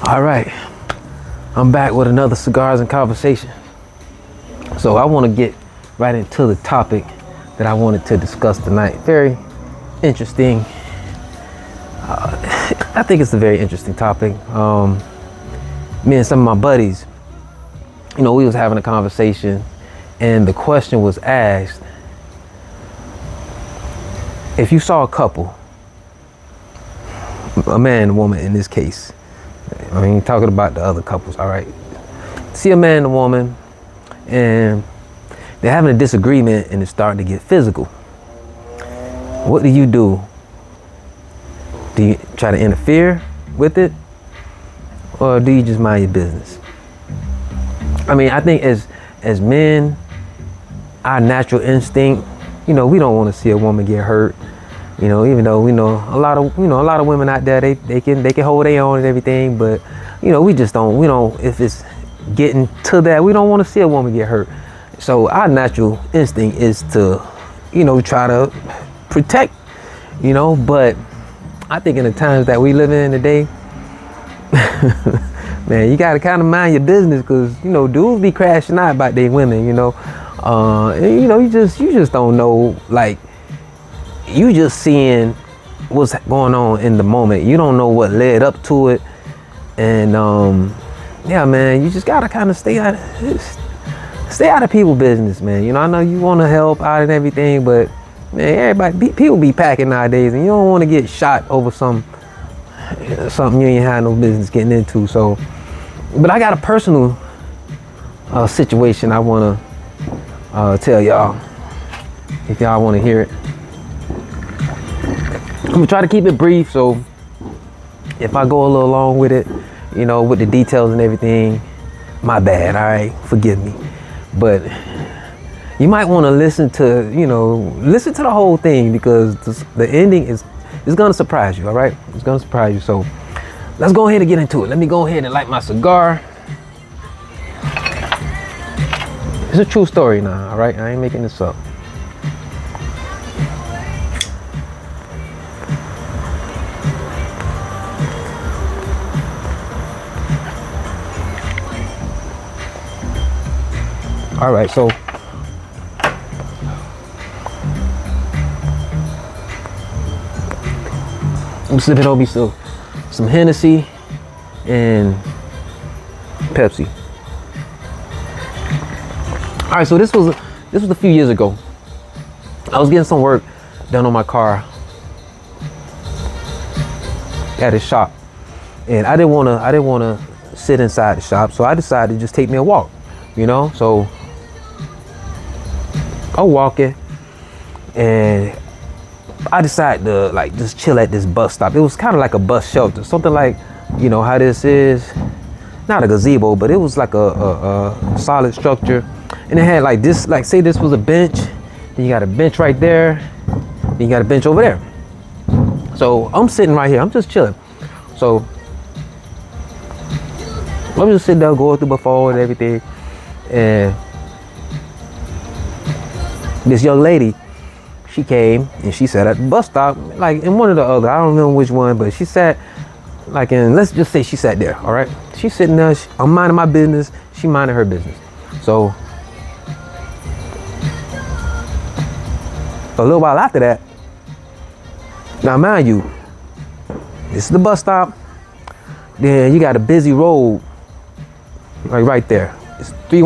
All right, I'm back with another Cigars and Conversations. So I want to get right into the topic that I wanted to discuss tonight. Very interesting. I think it's a very interesting topic. Me and some of my buddies, we was having a conversation, and the question was asked: if you saw a couple, a man and a woman in this case, I ain't talking about the other couples, all right? See a man and a woman, and they're having a disagreement, and it's starting to get physical. What do you do? Do you try to interfere with it, or do you just mind your business? I mean, I think as men, our natural instinct, we don't want to see a woman get hurt. Even though we know a lot of women out there, they can hold their own and everything, but we just don't, if it's getting to that, we don't want to see a woman get hurt. So our natural instinct is to, try to protect, but I think in the times that we live in today, man, you gotta kind of mind your business, because dudes be crashing out about their women, and, you just don't know, like, you just seeing what's going on in the moment. You don't know what led up to it, and yeah, man, you just gotta kind of stay out of people's business, man. I know you want to help out and everything, but man, people be packing nowadays, and you don't want to get shot over something you ain't had no business getting into. So, but I got a personal situation I want to tell y'all, if y'all want to hear it. I'm gonna try to keep it brief, so if I go a little long with it, with the details and everything, my bad, all right, forgive me. But you might want to listen to the whole thing, because the ending is gonna surprise you, all right? It's gonna surprise you. So let's go ahead and get into it. Let me go ahead and light my cigar. It's a true story now, all right? I ain't making this up. All right, so I'm sipping on me some Hennessy and Pepsi. All right, so this was a few years ago. I was getting some work done on my car at a shop, and I didn't want to sit inside the shop, so I decided to just take me a walk. So I'm walking, and I decided to just chill at this bus stop. It was kind of like a bus shelter, something like how this is, not a gazebo, but it was like a solid structure, and it had like this, like say this was a bench, then you got a bench right there, then you got a bench over there. So I'm sitting right here, I'm just chilling. So I'm just sitting there going through my phone and everything, and this young lady, she came and she sat at the bus stop, like in one of the other, I don't know which one, but she sat like in, let's just say she sat there, all right? She's sitting there, I'm minding my business, she minding her business. So a little while after that, now mind you, this is the bus stop, then you got a busy road, like right there. It's three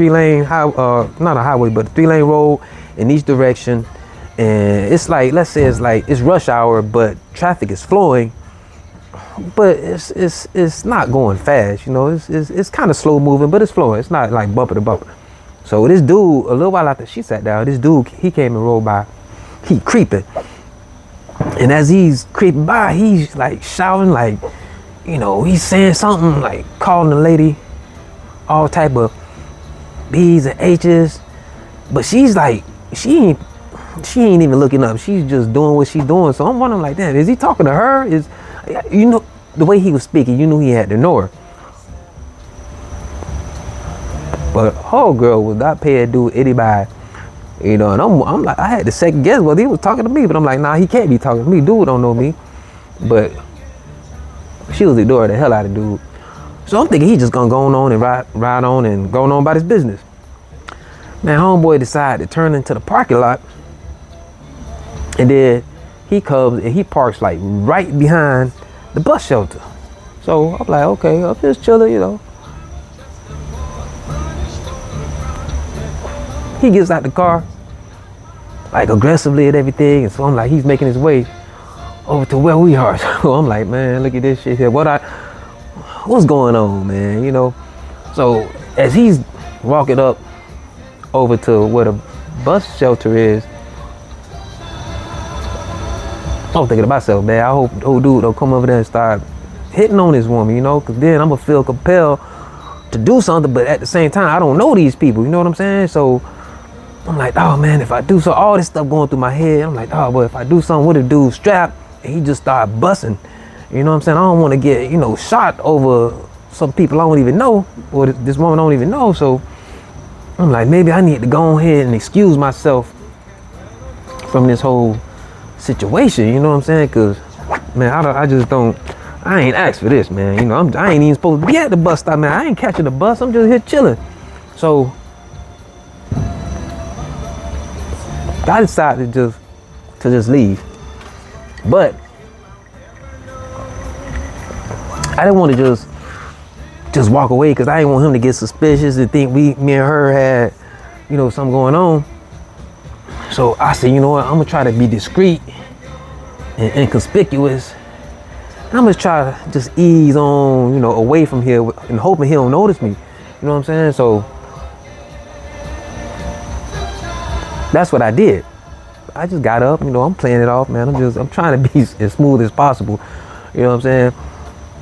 lane not a highway, but a 3-lane road in each direction. And it's like, let's say it's rush hour, but traffic is flowing, but it's not going fast, it's kind of slow moving, but it's flowing. It's not like bumper to bumper. So this dude, a little while after she sat down, this dude, he came and rolled by, he creeping. And as he's creeping by, he's like shouting, like, he's saying something, like calling the lady all type of B's and H's, but she's like, she ain't even looking up. She's just doing what she's doing. So I'm wondering, like, damn, is he talking to her? The way he was speaking, you knew he had to know her. But whole girl was not paying due to anybody. And I'm like, I had to second guess whether he was talking to me, but I'm like, nah, he can't be talking to me. Dude don't know me. But she was ignoring the hell out of dude. So I'm thinking he just gonna go on and ride on and go on about his business. Man, homeboy decided to turn into the parking lot, and then he comes and he parks like right behind the bus shelter. So I'm like, okay, I'm just chilling, you know. He gets out the car, like aggressively and everything, and so I'm like, he's making his way over to where we are. So I'm like, man, look at this shit here. What's going on, man? You know. So as he's walking up over to where the bus shelter is, I'm thinking to myself, man, I hope old dude don't come over there and start hitting on this woman, you know, because then I'm gonna feel compelled to do something, but at the same time, I don't know these people, you know what I'm saying? So I'm like, oh man, if I do so, all this stuff going through my head, I'm like, oh, but if I do something with a dude strapped and he just start busting, you know what I'm saying? I don't want to get, you know, shot over some people I don't even know, or this woman I don't even know. So I'm like, maybe I need to go ahead and excuse myself from this whole situation, you know what I'm saying? Because, man, I ain't asked for this, man. You know, I ain't even supposed to be at the bus stop, man. I ain't catching the bus. I'm just here chilling. So I decided to just leave. But I didn't want to just walk away, because I didn't want him to get suspicious and think me and her had, you know, something going on. So I said, you know what, I'm gonna try to be discreet and inconspicuous. I'm gonna try to just ease on, you know, away from here and hoping he don't notice me. You know what I'm saying? So that's what I did. I just got up, you know, I'm playing it off, man. I'm trying to be as smooth as possible. You know what I'm saying?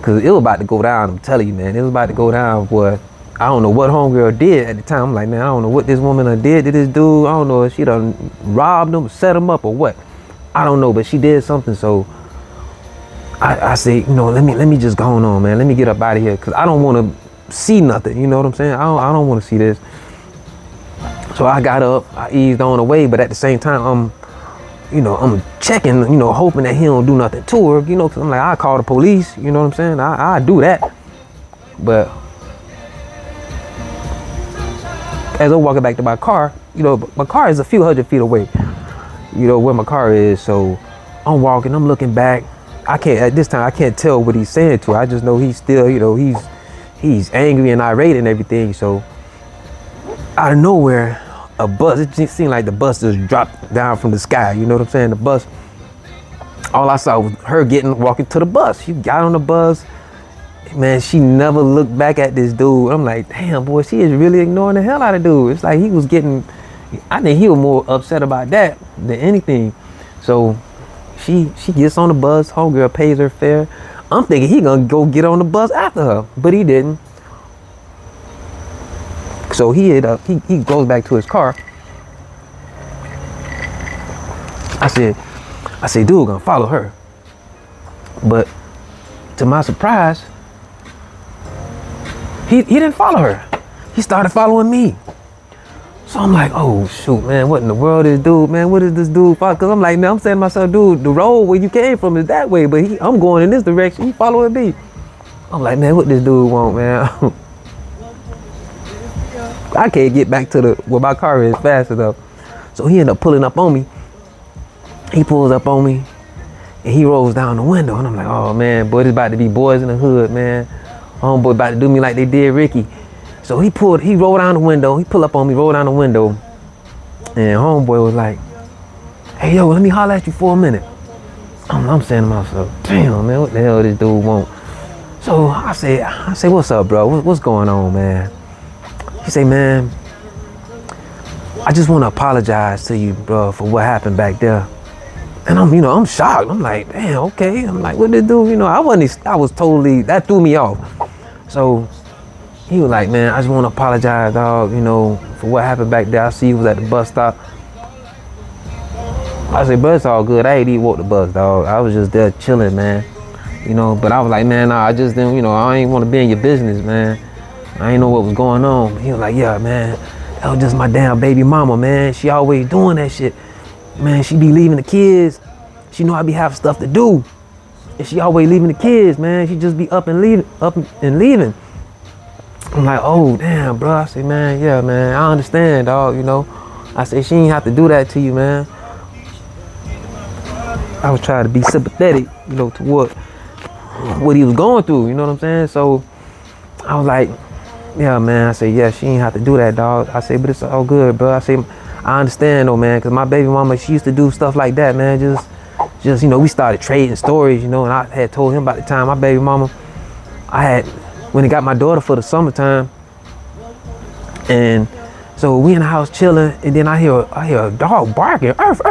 Cause it was about to go down, I'm telling you, man. It was about to go down, boy. I don't know what homegirl did at the time. I'm like, man, I don't know what this woman did to this dude. I don't know if she done robbed him, set him up or what. I don't know, but she did something. So I say, you know, let me just go on, man. Let me get up out of here, because I don't want to see nothing. You know what I'm saying? I don't want to see this. So I got up, I eased on away, but at the same time, I'm checking, you know, hoping that he don't do nothing to her, you know, because I'm like, I call the police, you know what I'm saying? I do that. But as I'm walking back to my car, you know, my car is a few hundred feet away, you know, where my car is. So I'm walking, I'm looking back. At this time, I can't tell what he's saying to her. I just know he's still, you know, he's angry and irate and everything. So out of nowhere, a bus, it just seemed like the bus just dropped down from the sky. You know what I'm saying? The bus, all I saw was her walking to the bus. She got on the bus. Man, she never looked back at this dude. I'm like, damn, boy, she is really ignoring the hell out of dude. It's like I think he was more upset about that than anything. So she gets on the bus, homegirl pays her fare. I'm thinking he gonna go get on the bus after her, but he didn't. So he goes back to his car. I said, dude, gonna follow her. But to my surprise, he didn't follow her. He started following me. So I'm like, oh shoot, man, what in the world is dude, man? What is this dude? Because I'm like, man, I'm saying to myself, dude, the road where you came from is that way, but I'm going in this direction. He following me. I'm like, man, what this dude want, man? I can't get back to where my car is fast enough. So he ended up pulling up on me. He pulls up on me and he rolls down the window. And I'm like, oh man, boy, this about to be boys in the hood, man. Homeboy about to do me like they did Ricky. So he rolled down the window. He pulled up on me, rolled down the window. And homeboy was like, hey, yo, let me holler at you for a minute. I'm saying to myself, damn, man, what the hell this dude want? So I say, what's up, bro? What's going on, man? He say, man, I just want to apologize to you, bro, for what happened back there. And I'm shocked. I'm like, damn, okay. I'm like, what did do? You know, that threw me off. So he was like, man, I just want to apologize, dog, you know, for what happened back there. I see you was at the bus stop. I said, bro, it's all good. I ain't even walked the bus, dog. I was just there chilling, man. You know, but I was like, man, nah, I just didn't, you know, I ain't want to be in your business, man. I ain't know what was going on. He was like, yeah, man, that was just my damn baby mama, man. She always doing that shit. Man, she be leaving the kids. She know I be having stuff to do. And she always leaving the kids, man. She just be up and leaving. I'm like, oh, damn, bro. I say, man, yeah, man, I understand, dog, you know. I say, she ain't have to do that to you, man. I was trying to be sympathetic, you know, to what he was going through, you know what I'm saying? So I was like, yeah, man. I say, yeah, she ain't have to do that, dog. I say, but it's all good, bro. I say, I understand, though, man, because my baby mama, she used to do stuff like that, man. Just, you know, we started trading stories, you know, and I had told him about the time my baby mama, when he got my daughter for the summertime, and so we in the house chilling, and then I hear a dog barking, earth,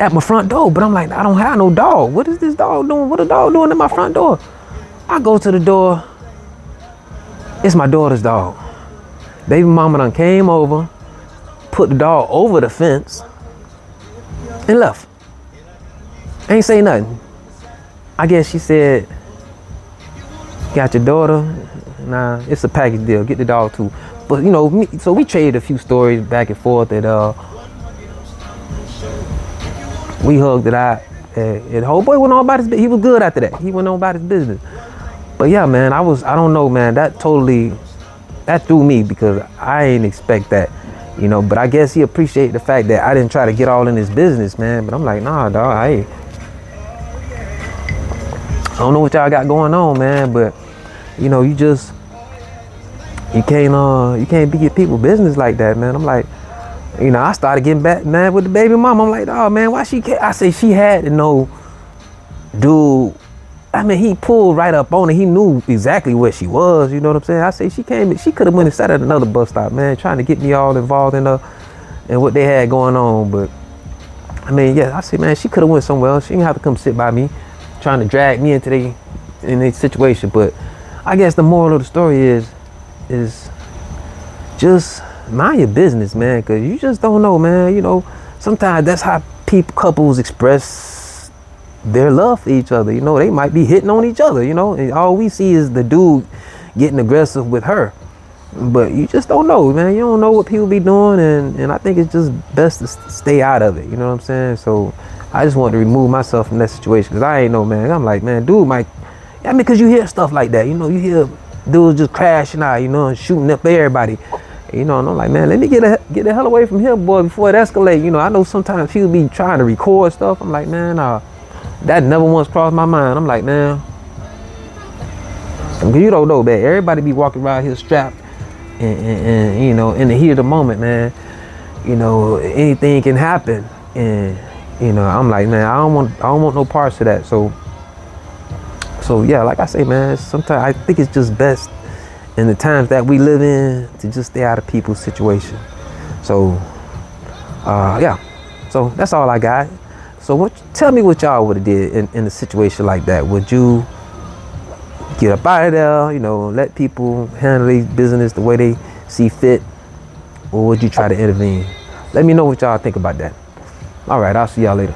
at my front door. But I'm like, I don't have no dog. What is this dog doing? What a dog doing at my front door? I go to the door. It's my daughter's dog. Baby mama done came over, put the dog over the fence, and left. Ain't say nothing. I guess she said, got your daughter? Nah, it's a package deal. Get the dog too. But you know, so we traded a few stories back and forth, and we hugged it out. And the whole boy went on about his business. He was good after that. He went on about his business. But yeah, man, I don't know, man. That threw me because I ain't expect that, you know. But I guess he appreciated the fact that I didn't try to get all in his business, man. But I'm like, nah, dog, I don't know what y'all got going on, man. But you know, you can't be your people business like that, man. I'm like, you know, I started getting back mad with the baby mom. I'm like, oh man, why she can't? I say she had to know, dude. I mean, he pulled right up on her. He knew exactly where she was. You know what I'm saying? I say she could have went and sat at another bus stop, man, trying to get me all involved in what they had going on. But I mean, yeah, I say, man, she could have went somewhere else. She didn't have to come sit by me, trying to drag me into the situation. But I guess the moral of the story is just mind your business, man, because you just don't know, man. You know, sometimes that's how couples express their love for each other. You know, they might be hitting on each other, you know, and all we see is the dude getting aggressive with her. But you just don't know, man. You don't know what people be doing, and I think it's just best to stay out of it. You know what I'm saying? So I just want to remove myself from that situation because I ain't know, man. I'm like, man, dude might, I mean, because you hear stuff like that. You know, you hear dudes just crashing out, you know, and shooting up everybody. You know, and I'm like, man, let me get the hell away from here, boy, before it escalates. You know, I know sometimes people be trying to record stuff. I'm like, man, that never once crossed my mind. I'm like, man, you don't know, man. Everybody be walking around here strapped, and you know, in the heat of the moment, man. You know, anything can happen, and you know, I'm like, man, I don't want no parts of that. So yeah, like I say, man, sometimes I think it's just best in the times that we live in to just stay out of people's situation. So yeah, so that's all I got. So tell me what y'all would have did in a situation like that. Would you get up out of there, you know, let people handle their business the way they see fit, or would you try to intervene? Let me know what y'all think about that. All right, I'll see y'all later.